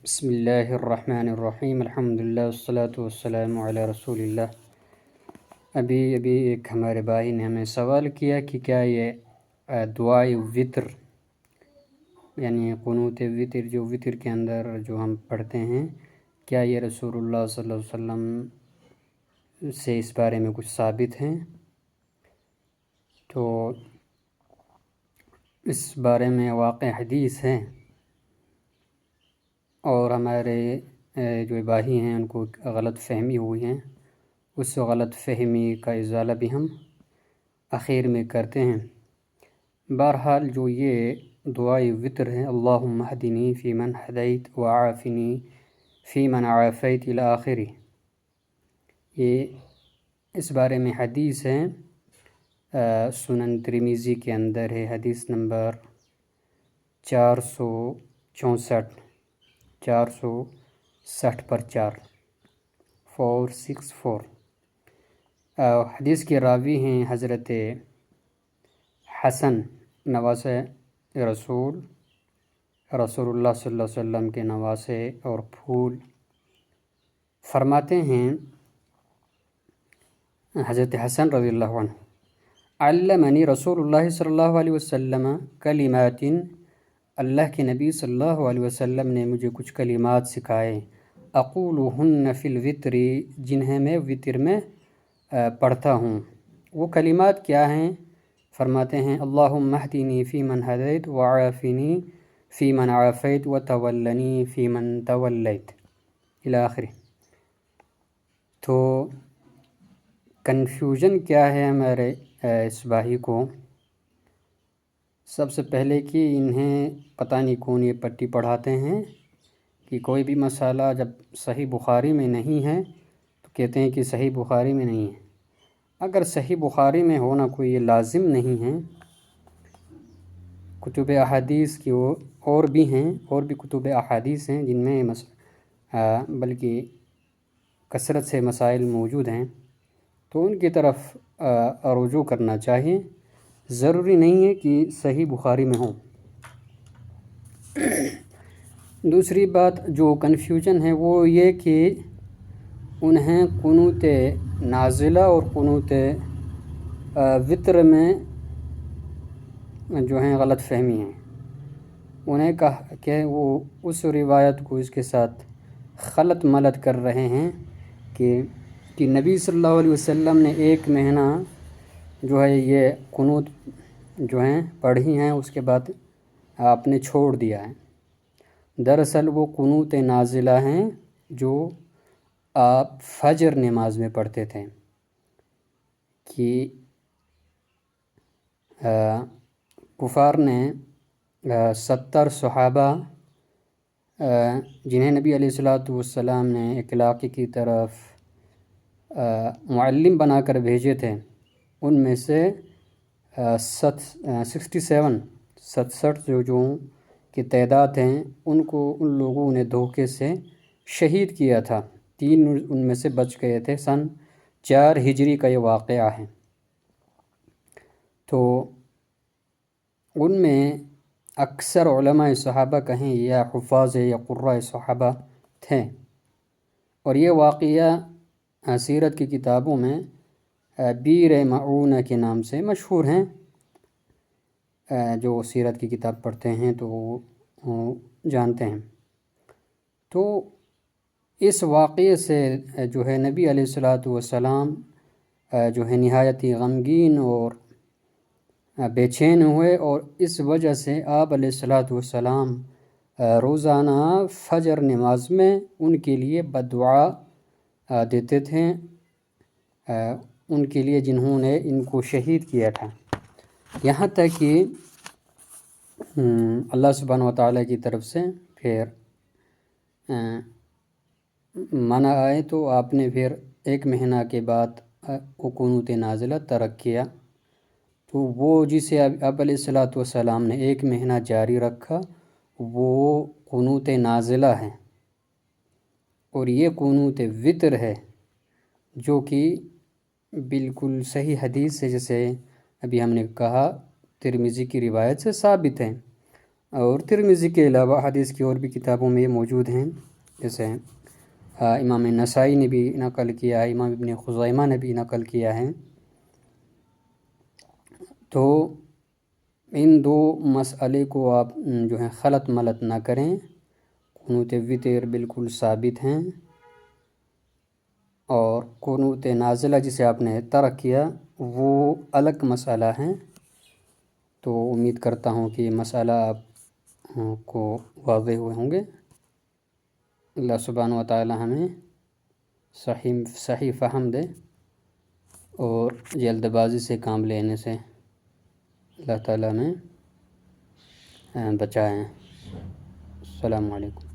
بسم اللہ الرحمن الرحیم، الحمدللہ والصلاة والسلام علی رسول اللہ۔ ابھی ایک ہمارے بھائی نے ہمیں سوال کیا کہ کیا یہ دعائے وطر یعنی قنوت وطر جو وطر کے اندر جو ہم پڑھتے ہیں، کیا یہ رسول اللہ صلی اللہ علیہ وسلم سے اس بارے میں کچھ ثابت ہیں؟ تو اس بارے میں واقع حدیث ہے، اور ہمارے جو بھائی ہیں ان کو غلط فہمی ہوئی ہیں، اس غلط فہمی کا ازالہ بھی ہم آخر میں کرتے ہیں۔ بہرحال جو یہ دعائے وطر ہے، اللہم اہدنی فی من ہدیت وعافنی فی من عافیت الی آخری، یہ اس بارے میں حدیث ہے، سنن ترمذی کے اندر ہے، حدیث نمبر 460 پر 464۔ حدیث کے راوی ہیں حضرت حسن نواسہ رسول اللہ صلی اللہ علیہ وسلم کے نواسے اور پھول۔ فرماتے ہیں حضرت حسن رضی اللہ عنہ، علمنی رسول اللہ صلی اللہ علیہ وسلم کلمات، اللہ کے نبی صلی اللہ علیہ وسلم نے مجھے کچھ کلمات سکھائے، اقولہن فی الوتر، جنہیں میں وطر میں پڑھتا ہوں۔ وہ کلمات کیا ہیں؟ فرماتے ہیں اللہم اہدنی فی من ہدیت وعافنی فی من عافیت وتولنی فی من تولیت الی آخر۔ تو کنفیوژن کیا ہے ہمارے اس بھائی کو؟ سب سے پہلے کہ انہیں پتہ نہیں کون یہ پٹی پڑھاتے ہیں کہ کوئی بھی مسئلہ جب صحیح بخاری میں نہیں ہے تو کہتے ہیں کہ صحیح بخاری میں نہیں ہے۔ اگر صحیح بخاری میں ہونا کوئی یہ لازم نہیں ہے، کتب احادیث کی اور بھی ہیں، اور بھی کتب احادیث ہیں جن میں بلکہ کثرت سے مسائل موجود ہیں، تو ان کی طرف رجوع کرنا چاہیے، ضروری نہیں ہے کہ صحیح بخاری میں ہوں۔ دوسری بات جو کنفیوژن ہے وہ یہ کہ انہیں قنوت نازلہ اور قنوت وطر میں جو ہیں غلط فہمی ہیں۔ انہیں کہا کہ وہ اس روایت کو اس کے ساتھ خلط ملط کر رہے ہیں کہ نبی صلی اللہ علیہ وسلم نے ایک مہینہ جو ہے یہ قنوت جو ہیں پڑھی ہیں، اس کے بعد آپ نے چھوڑ دیا ہے۔ دراصل وہ قنوت نازلہ ہیں جو آپ فجر نماز میں پڑھتے تھے، کہ کفار نے 70 صحابہ جنہیں نبی علیہ السلام نے اخلاق کی طرف معلم بنا کر بھیجے تھے، ان میں سے 67 جو کی تعداد ہیں، ان لوگوں نے دھوکے سے شہید کیا تھا، 3 ان میں سے بچ گئے تھے۔ سن 4 ہجری کا یہ واقعہ ہے۔ تو ان میں اکثر علماء صحابہ کہیں یا حفاظ یا قراء صحابہ تھے، اور یہ واقعہ سیرت کی کتابوں میں بیر معونہ کے نام سے مشہور ہیں۔ جو سیرت کی کتاب پڑھتے ہیں تو وہ جانتے ہیں۔ تو اس واقعے سے جو ہے نبی علیہ السلام جو ہے نہایت ہی غمگین اور بے چین ہوئے، اور اس وجہ سے آپ علیہ السلام روزانہ فجر نماز میں ان کے لیے بددعا دیتے تھے، ان کے لیے جنہوں نے ان کو شہید کیا تھا، یہاں تک کہ اللہ سبحانہ وتعالی کی طرف سے پھر منع آئے، تو آپ نے پھر 1 مہینہ کے بعد قنوت نازلہ ترک کیا۔ تو وہ جسے اب علیہ السلام نے 1 مہینہ جاری رکھا وہ قنوت نازلہ ہے، اور یہ قنوت وطر ہے جو کہ بالکل صحیح حدیث سے، جیسے ابھی ہم نے کہا، ترمذی کی روایت سے ثابت ہے۔ اور ترمذی کے علاوہ حدیث کی اور بھی کتابوں میں یہ موجود ہیں، جیسے امام نسائی نے بھی نقل کیا ہے، امام ابن خزیمہ نے بھی نقل کیا ہے۔ تو ان دو مسئلے کو آپ جو ہیں خلط ملط نہ کریں۔ قنوت وتر بالکل ثابت ہیں، اور قنوت نازلہ جسے آپ نے ترک کیا وہ الگ مسئلہ ہیں۔ تو امید کرتا ہوں کہ یہ مسئلہ آپ کو واضح ہوئے ہوں گے۔ اللہ سبحانہ و تعالی ہمیں صحیح فہم دے اور جلد بازی سے کام لینے سے اللہ تعالیٰ میں بچائیں۔ السلام علیکم۔